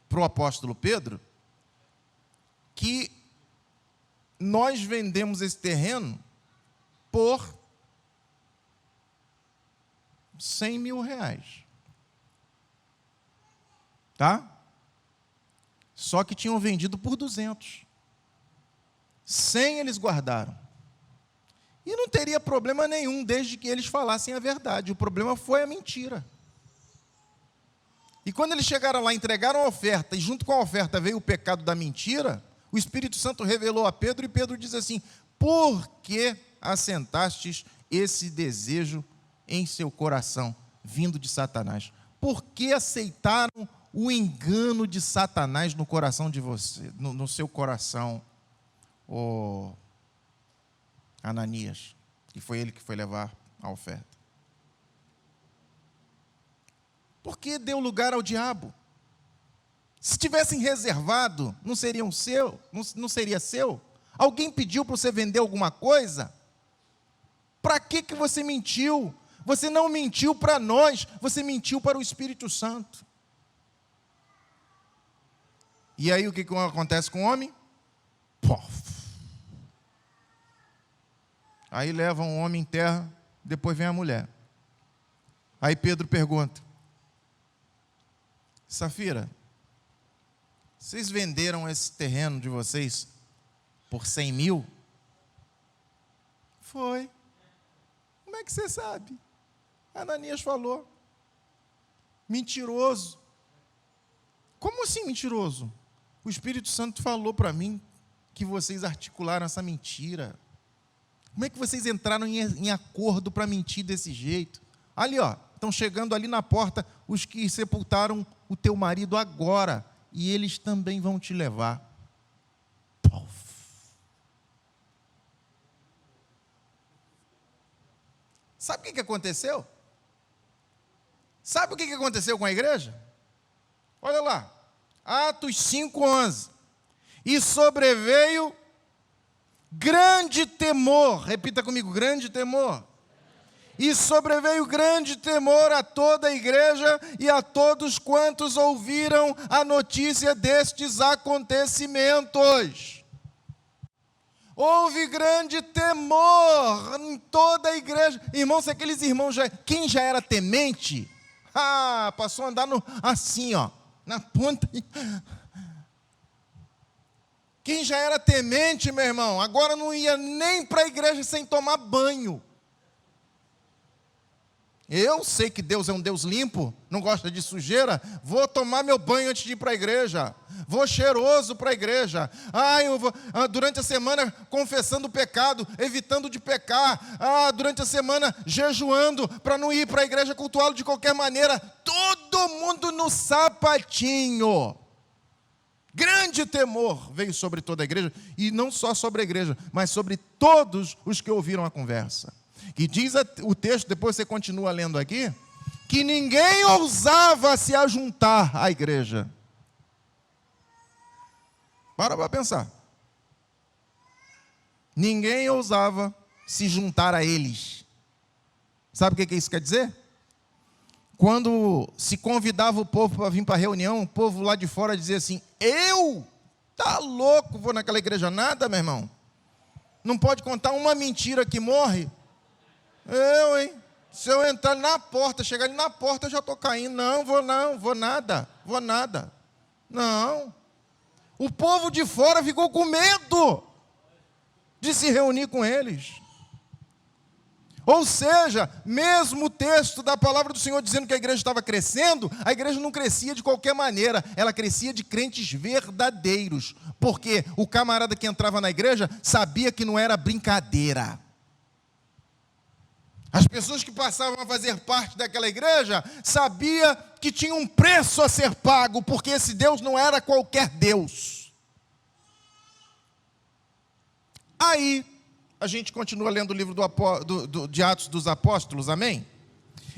para o apóstolo Pedro, que nós vendemos esse terreno por R$100 mil. Tá? Só que tinham vendido por 200. 100 eles guardaram. E não teria problema nenhum, desde que eles falassem a verdade. O problema foi a mentira. E quando eles chegaram lá, entregaram a oferta, e junto com a oferta veio o pecado da mentira, o Espírito Santo revelou a Pedro, e Pedro diz assim, por que assentastes esse desejo em seu coração, vindo de Satanás? Por que aceitaram o engano de Satanás no coração de você, no seu coração, ô Ananias, que foi ele que foi levar a oferta? Por que deu lugar ao diabo? Se tivessem reservado, não seria seu? Não seria seu? Alguém pediu para você vender alguma coisa? Para que você mentiu? Você não mentiu para nós, você mentiu para o Espírito Santo. E aí o que acontece com o homem? Pof. Aí levam o homem em terra, depois vem a mulher. Aí Pedro pergunta, Safira, vocês venderam esse terreno de vocês por 100 mil? Foi. Como é que você sabe? Ananias falou. Mentiroso. Como assim mentiroso? O Espírito Santo falou para mim que vocês articularam essa mentira. Como é que vocês entraram em acordo para mentir desse jeito? Ali, ó, estão chegando ali na porta os que sepultaram o teu marido agora, e eles também vão te levar. Sabe o que aconteceu? Sabe o que aconteceu com a igreja? Olha lá, Atos 5:11. E sobreveio grande temor, repita comigo, grande temor. E sobreveio grande temor a toda a igreja e a todos quantos ouviram a notícia destes acontecimentos. Houve grande temor em toda a igreja. Irmãos, aqueles irmãos, quem já era temente, passou a andar assim, ó, na ponta. Quem já era temente, meu irmão, agora não ia nem para a igreja sem tomar banho. Eu sei que Deus é um Deus limpo, não gosta de sujeira, vou tomar meu banho antes de ir para a igreja, vou cheiroso para a igreja, eu vou, durante a semana confessando o pecado, evitando de pecar, durante a semana jejuando, para não ir para a igreja cultuá-lo de qualquer maneira, todo mundo no sapatinho. Grande temor veio sobre toda a igreja, e não só sobre a igreja, mas sobre todos os que ouviram a conversa. Que diz o texto, depois você continua lendo aqui, que ninguém ousava se ajuntar à igreja. Para pensar. Ninguém ousava se juntar a eles. Sabe o que isso quer dizer? Quando se convidava o povo para vir para a reunião, o povo lá de fora dizia assim, tá louco, vou naquela igreja nada, meu irmão? Não pode contar uma mentira que morre? Hein? Se eu entrar na porta, chegar ali na porta, eu já estou caindo. Não, vou nada. Não. O povo de fora ficou com medo de se reunir com eles. Ou seja, mesmo o texto da palavra do Senhor dizendo que a igreja estava crescendo, a igreja não crescia de qualquer maneira, ela crescia de crentes verdadeiros, porque o camarada que entrava na igreja sabia que não era brincadeira. As pessoas que passavam a fazer parte daquela igreja sabiam que tinha um preço a ser pago, porque esse Deus não era qualquer Deus. Aí, a gente continua lendo o livro de Atos dos Apóstolos, amém?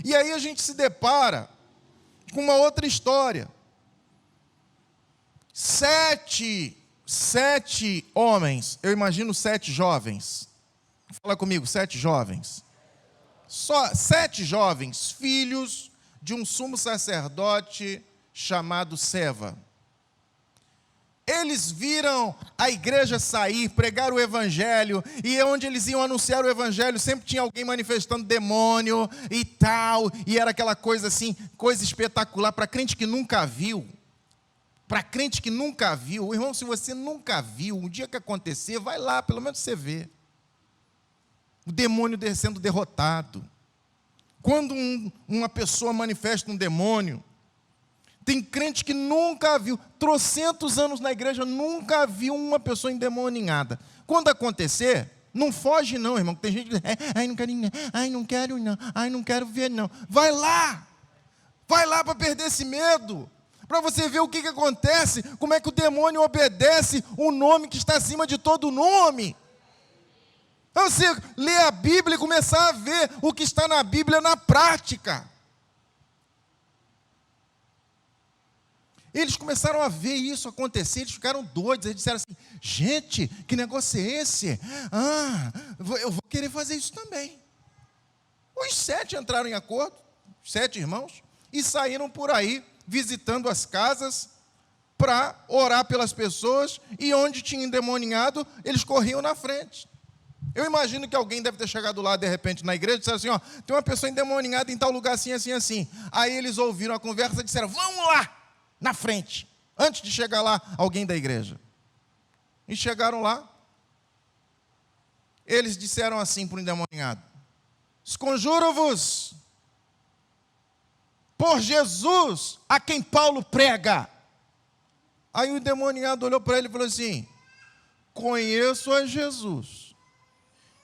E aí a gente se depara com uma outra história. Sete homens, eu imagino 7 jovens. Fala comigo, 7 jovens. Só 7 jovens, filhos de um sumo sacerdote chamado Seva. Eles viram a igreja sair, pregar o evangelho, e onde eles iam anunciar o evangelho, sempre tinha alguém manifestando demônio e tal, e era aquela coisa assim, coisa espetacular, para crente que nunca viu. Para crente que nunca viu, irmão, se você nunca viu, um dia que acontecer, vai lá, pelo menos você vê. O demônio sendo derrotado. Quando uma pessoa manifesta um demônio, tem crente que nunca viu, trocentos anos na igreja, nunca viu uma pessoa endemoniada. Quando acontecer, não foge não, irmão, tem gente que diz, ai, não quero ir, ai, não quero não, ai, não quero ver não. Vai lá para perder esse medo, para você ver o que acontece, como é que o demônio obedece o nome que está acima de todo nome. Então você ler a Bíblia e começar a ver o que está na Bíblia na prática. Eles começaram a ver isso acontecer, eles ficaram doidos, eles disseram assim, gente, que negócio é esse? Eu vou querer fazer isso também. Os 7 entraram em acordo, 7 irmãos, e saíram por aí, visitando as casas, para orar pelas pessoas, e onde tinha endemoniado, eles corriam na frente. Eu imagino que alguém deve ter chegado lá, de repente, na igreja, e disseram assim, tem uma pessoa endemoniada em tal lugar, assim, assim, assim. Aí eles ouviram a conversa e disseram, vamos lá! Na frente, antes de chegar lá, alguém da igreja. E chegaram lá, eles disseram assim para o endemoniado, esconjuro-vos por Jesus, a quem Paulo prega. Aí o endemoniado olhou para ele e falou assim, conheço a Jesus,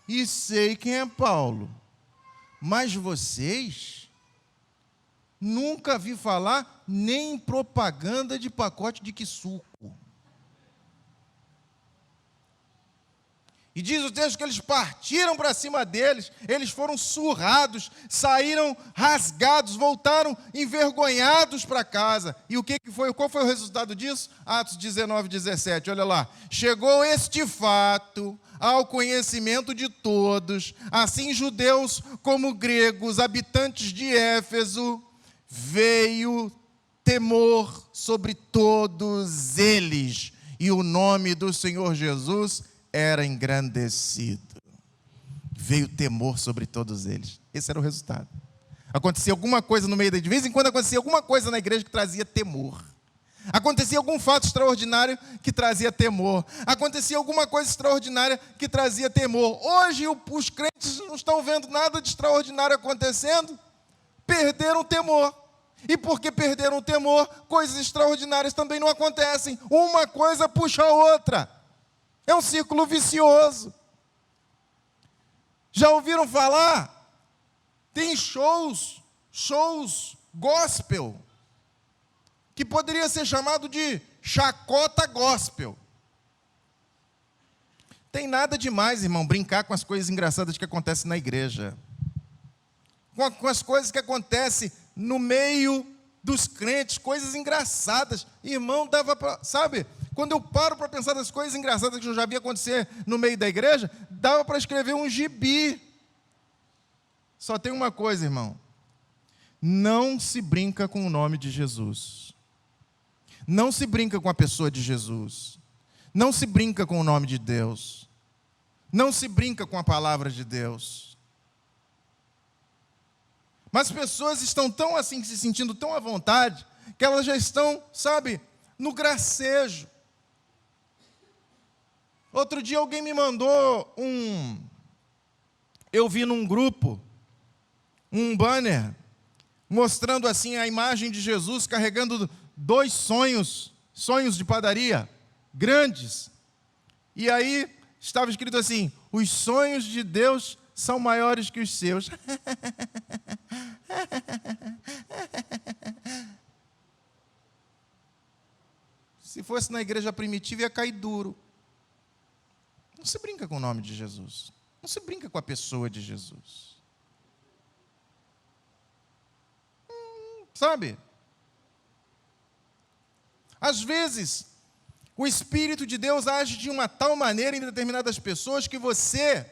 e sei quem é Paulo, mas vocês... nunca vi falar nem em propaganda de pacote de quisuco. E diz o texto que eles partiram para cima deles, eles foram surrados, saíram rasgados, voltaram envergonhados para casa. E o que foi? Qual foi o resultado disso? Atos 19, 17, olha lá. Chegou este fato ao conhecimento de todos, assim judeus como gregos, habitantes de Éfeso, veio temor sobre todos eles, e o nome do Senhor Jesus era engrandecido. Veio temor sobre todos eles. Esse era o resultado. Acontecia alguma coisa no meio da igreja, de vez em quando acontecia alguma coisa na igreja que trazia temor. Acontecia algum fato extraordinário que trazia temor. Acontecia alguma coisa extraordinária que trazia temor. Hoje os crentes não estão vendo nada de extraordinário acontecendo, perderam o temor. E porque perderam o temor, coisas extraordinárias também não acontecem. Uma coisa puxa a outra. É um círculo vicioso. Já ouviram falar? Tem shows gospel, que poderia ser chamado de chacota gospel. Tem nada demais, irmão, brincar com as coisas engraçadas que acontecem na igreja. Com as coisas que acontecem no meio dos crentes, coisas engraçadas. Irmão, dava para, sabe, quando eu paro para pensar das coisas engraçadas que eu já vi acontecer no meio da igreja, dava para escrever um gibi. Só tem uma coisa, irmão, não se brinca com o nome de Jesus. Não se brinca com a pessoa de Jesus. Não se brinca com o nome de Deus. Não se brinca com a palavra de Deus. Mas as pessoas estão tão assim, se sentindo tão à vontade, que elas já estão, sabe, no gracejo. Outro dia alguém me mandou eu vi num grupo, um banner, mostrando assim a imagem de Jesus carregando 2 sonhos de padaria, grandes. E aí estava escrito assim: os sonhos de Deus são maiores que os seus. Se fosse na igreja primitiva, ia cair duro. Não se brinca com o nome de Jesus. Não se brinca com a pessoa de Jesus. Sabe? Às vezes, o Espírito de Deus age de uma tal maneira em determinadas pessoas que você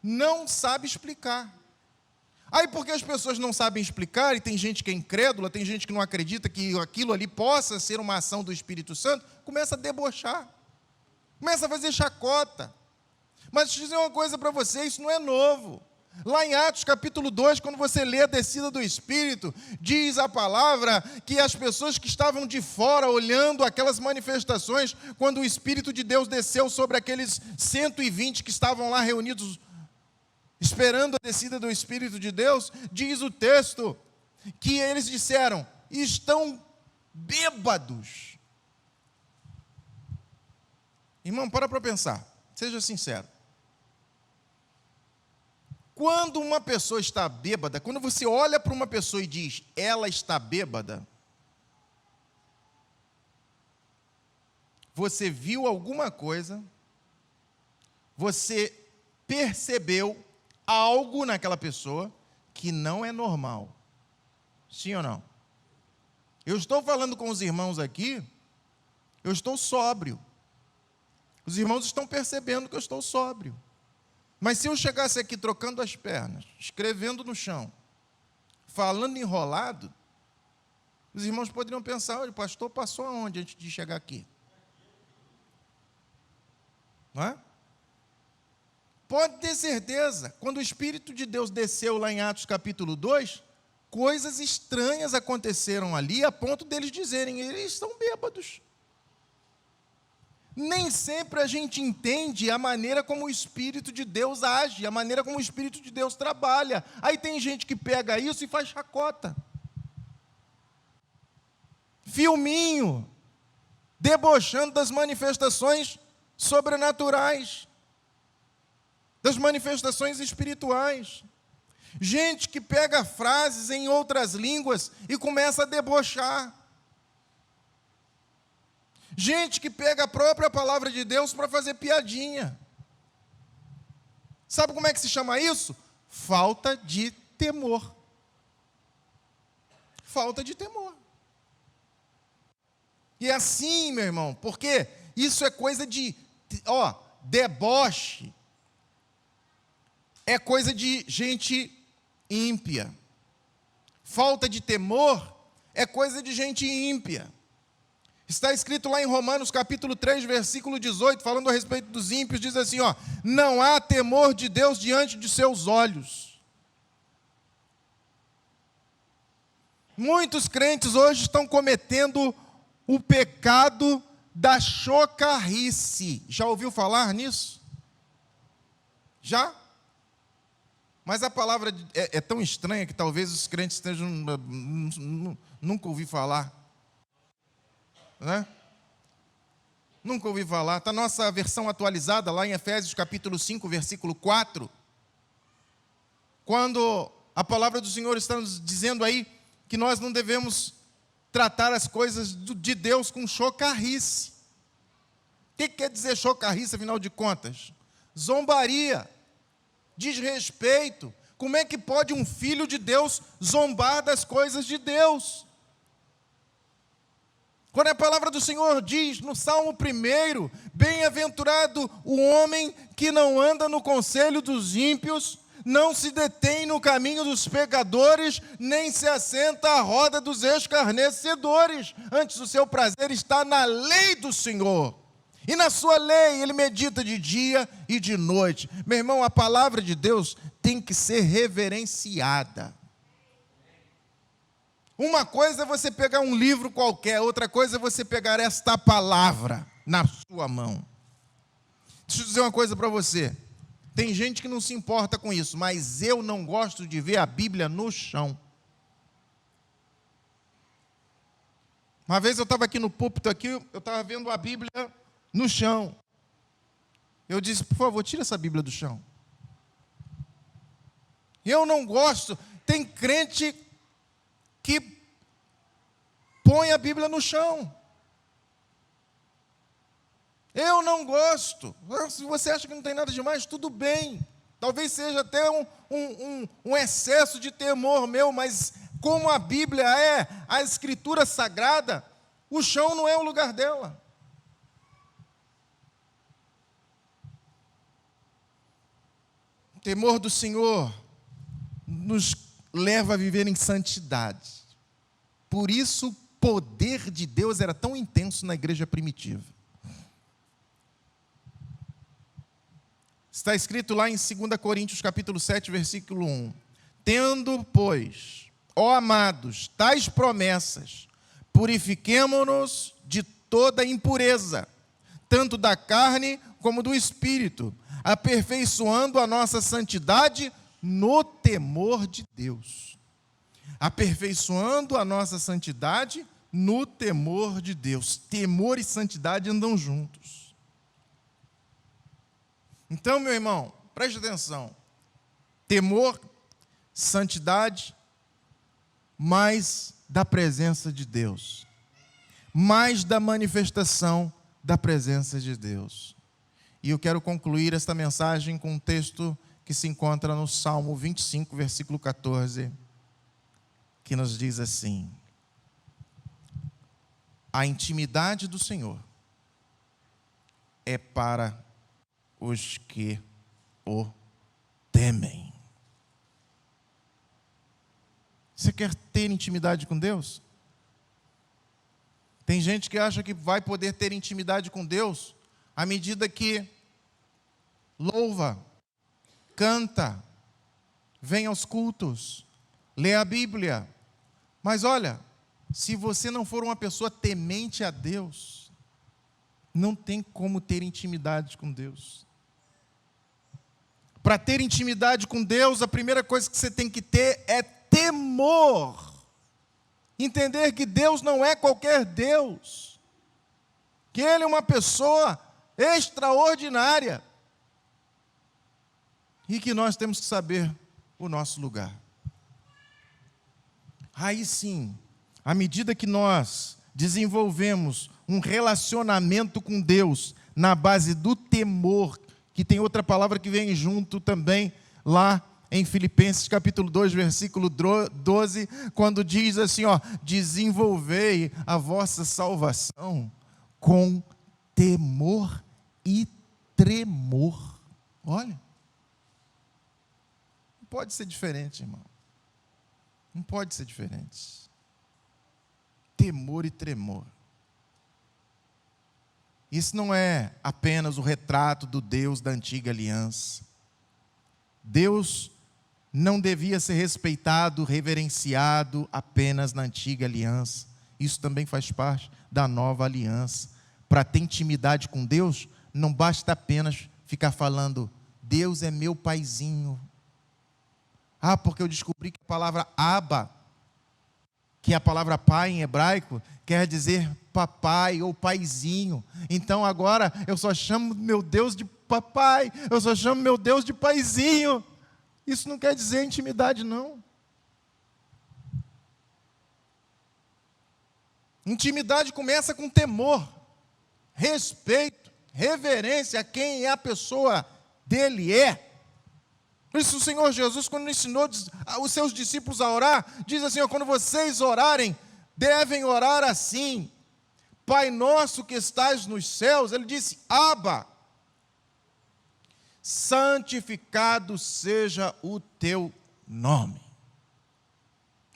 não sabe explicar. Aí, porque as pessoas não sabem explicar, e tem gente que é incrédula, tem gente que não acredita que aquilo ali possa ser uma ação do Espírito Santo, começa a debochar, começa a fazer chacota. Mas deixa eu dizer uma coisa para você, isso não é novo. Lá em Atos capítulo 2, quando você lê a descida do Espírito, diz a palavra que as pessoas que estavam de fora, olhando aquelas manifestações, quando o Espírito de Deus desceu sobre aqueles 120 que estavam lá reunidos, esperando a descida do Espírito de Deus, diz o texto que eles disseram: estão bêbados. Irmão, para pensar, seja sincero. Quando uma pessoa está bêbada, quando você olha para uma pessoa e diz, ela está bêbada, você viu alguma coisa, você percebeu algo naquela pessoa que não é normal. Sim ou não? Eu estou falando com os irmãos aqui, eu estou sóbrio. Os irmãos estão percebendo que eu estou sóbrio. Mas se eu chegasse aqui trocando as pernas, escrevendo no chão, falando enrolado, os irmãos poderiam pensar: olha, o pastor passou aonde antes de chegar aqui? Não é? Pode ter certeza, quando o Espírito de Deus desceu lá em Atos capítulo 2, coisas estranhas aconteceram ali, a ponto deles dizerem: eles estão bêbados. Nem sempre a gente entende a maneira como o Espírito de Deus age, a maneira como o Espírito de Deus trabalha. Aí tem gente que pega isso e faz chacota. Filminho, debochando das manifestações sobrenaturais, das manifestações espirituais. Gente que pega frases em outras línguas e começa a debochar. Gente que pega a própria palavra de Deus para fazer piadinha. Sabe como é que se chama isso? Falta de temor. Falta de temor. E é assim, meu irmão, porque isso é coisa de, deboche. É coisa de gente ímpia. Falta de temor é coisa de gente ímpia. Está escrito lá em Romanos capítulo 3, versículo 18, falando a respeito dos ímpios, diz assim, não há temor de Deus diante de seus olhos. Muitos crentes hoje estão cometendo o pecado da chocarrice. Já ouviu falar nisso? Já? Mas a palavra é tão estranha que talvez os crentes estejam, nunca ouvi falar. Né? Nunca ouvi falar. Está a nossa versão atualizada lá em Efésios capítulo 5, versículo 4. Quando a palavra do Senhor está nos dizendo aí que nós não devemos tratar as coisas de Deus com chocarrice. O que quer dizer chocarrice, afinal de contas? Zombaria, desrespeito. Como é que pode um filho de Deus zombar das coisas de Deus? Quando a palavra do Senhor diz no Salmo 1, bem-aventurado o homem que não anda no conselho dos ímpios, não se detém no caminho dos pecadores, nem se assenta à roda dos escarnecedores. Antes o seu prazer está na lei do Senhor. E na sua lei ele medita de dia e de noite. Meu irmão, a palavra de Deus tem que ser reverenciada. Uma coisa é você pegar um livro qualquer, outra coisa é você pegar esta palavra na sua mão. Deixa eu dizer uma coisa para você. Tem gente que não se importa com isso, mas eu não gosto de ver a Bíblia no chão. Uma vez eu estava aqui no púlpito, eu estava vendo a Bíblia no chão. Eu disse, por favor, tira essa Bíblia do chão. Eu não gosto. Tem crente que põe a Bíblia no chão. Eu não gosto. Se você acha que não tem nada demais, tudo bem. Talvez seja até um excesso de temor meu, mas como a Bíblia é a Escritura Sagrada, o chão não é o lugar dela. O temor do Senhor nos leva a viver em santidade. Por isso o poder de Deus era tão intenso na igreja primitiva. Está escrito lá em 2 Coríntios capítulo 7, versículo 1. Tendo, pois, ó amados, tais promessas, purifiquemo-nos de toda impureza, tanto da carne como do espírito, aperfeiçoando a nossa santidade no temor de Deus. Aperfeiçoando a nossa santidade no temor de Deus. Temor e santidade andam juntos. Então, meu irmão, preste atenção. Temor, santidade, mais da presença de Deus. Mais da manifestação da presença de Deus. E eu quero concluir esta mensagem com um texto que se encontra no Salmo 25, versículo 14, que nos diz assim: a intimidade do Senhor é para os que o temem. Você quer ter intimidade com Deus? Tem gente que acha que vai poder ter intimidade com Deus à medida que louva, canta, vem aos cultos, lê a Bíblia. Mas olha, se você não for uma pessoa temente a Deus, não tem como ter intimidade com Deus. Para ter intimidade com Deus, a primeira coisa que você tem que ter é temor. Entender que Deus não é qualquer Deus. Que Ele é uma pessoa extraordinária. E que nós temos que saber o nosso lugar. Aí sim, à medida que nós desenvolvemos um relacionamento com Deus na base do temor, que tem outra palavra que vem junto também lá em Filipenses capítulo 2, versículo 12, quando diz assim, desenvolvei a vossa salvação com temor e tremor. Olha, não pode ser diferente, irmão. Não pode ser diferente. Temor e tremor. Isso não é apenas o retrato do Deus da antiga aliança. Deus não devia ser respeitado, reverenciado apenas na antiga aliança. Isso também faz parte da nova aliança. Para ter intimidade com Deus, não basta apenas ficar falando, Deus é meu paizinho. Porque eu descobri que a palavra Abba, que é a palavra pai em hebraico, quer dizer papai ou paizinho. Então agora eu só chamo meu Deus de papai, eu só chamo meu Deus de paizinho. Isso não quer dizer intimidade, não. Intimidade começa com temor, respeito, reverência a quem a pessoa dele é. Por isso o Senhor Jesus, quando ensinou os seus discípulos a orar, diz assim, quando vocês orarem, devem orar assim, Pai nosso que estás nos céus, ele disse, Abba, santificado seja o teu nome.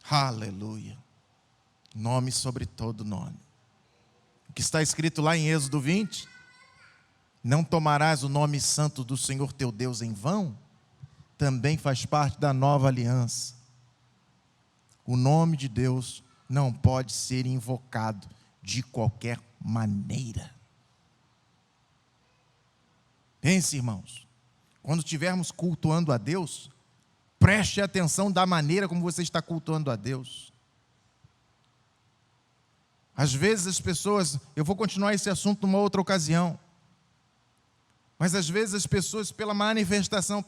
Aleluia. Nome sobre todo nome. O que está escrito lá em Êxodo 20, não tomarás o nome santo do Senhor teu Deus em vão, também faz parte da nova aliança. O nome de Deus não pode ser invocado de qualquer maneira. Pense, irmãos, quando estivermos cultuando a Deus, preste atenção da maneira como você está cultuando a Deus. Às vezes as pessoas, eu vou continuar esse assunto numa outra ocasião, mas às vezes as pessoas, pela manifestação,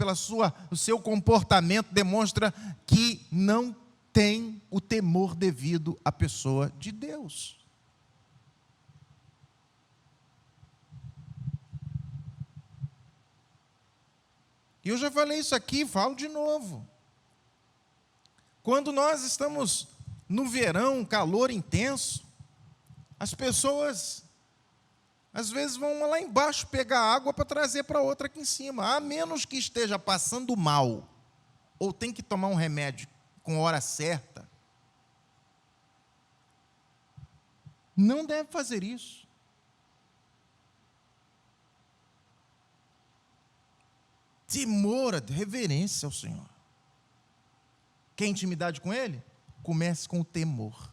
o seu comportamento, demonstra que não tem o temor devido à pessoa de Deus. E eu já falei isso aqui, falo de novo. Quando nós estamos no verão, calor intenso, as pessoas, às vezes, vão lá embaixo pegar água para trazer para outra aqui em cima. A menos que esteja passando mal, ou tem que tomar um remédio com hora certa, não deve fazer isso. Temor, reverência ao Senhor. Quer intimidade com Ele? Comece com o temor.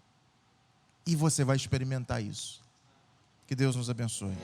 E você vai experimentar isso. Que Deus nos abençoe.